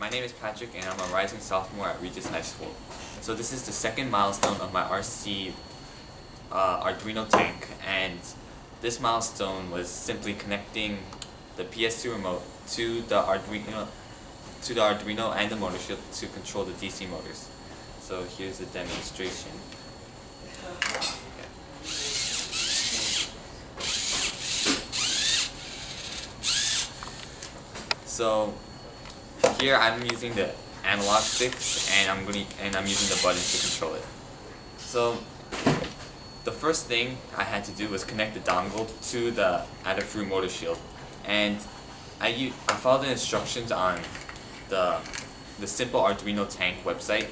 my name is Patrick and I'm a rising sophomore at Regis High School. So this is the second milestone of my RC Arduino tank, and this milestone was simply connecting the PS2 remote to the Arduino and the motor shield to control the DC motors. So here's a demonstration. So here I'm using the analog sticks and I'm using the buttons to control it. So the first thing I had to do was connect the dongle to the Adafruit motor shield, and I followed the instructions on the simple Arduino tank website,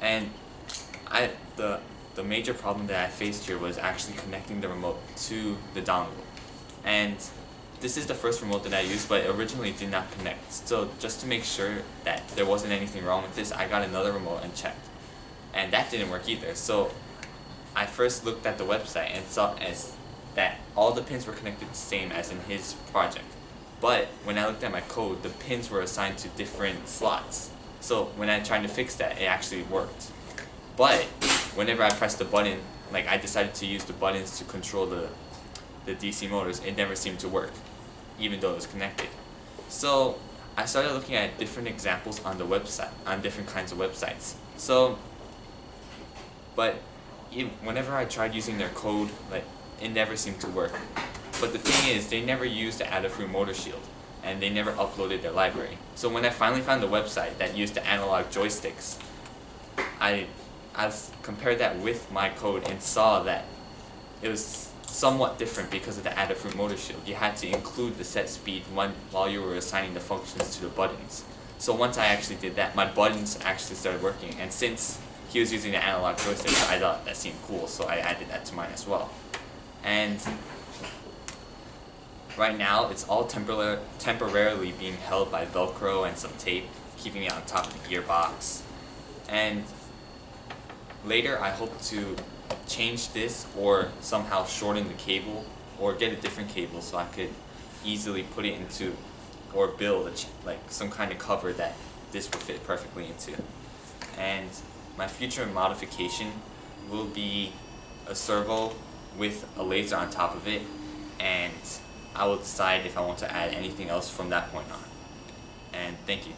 and the major problem that I faced here was actually connecting the remote to the dongle. And this is the first remote that I used, but it originally did not connect. So just to make sure that there wasn't anything wrong with this, I got another remote and checked, and that didn't work either. So I first looked at the website and saw that all the pins were connected the same as in his project. But when I looked at my code, the pins were assigned to different slots. So when I tried to fix that, it actually worked. But whenever I pressed the button, like I decided to use the buttons to control the DC motors, it never seemed to work, even though it was connected. So I started looking at different examples on the website, on different kinds of websites. But whenever I tried using their code, like it never seemed to work. But the thing is, they never used the Adafruit motor shield, and they never uploaded their library. So when I finally found the website that used the analog joysticks, I compared that with my code and saw that it was somewhat different because of the Adafruit motor shield. You had to include the set speed while you were assigning the functions to the buttons. So once I actually did that, my buttons actually started working, and since he was using the analog joysticks, I thought that seemed cool, so I added that to mine as well. And right now, it's all temporarily being held by Velcro and some tape, keeping it on top of the gearbox. And later, I hope to change this or somehow shorten the cable or get a different cable so I could easily put it into or build some kind of cover that this would fit perfectly into. And my future modification will be a servo with a laser on top of it, and I will decide if I want to add anything else from that point on. And thank you.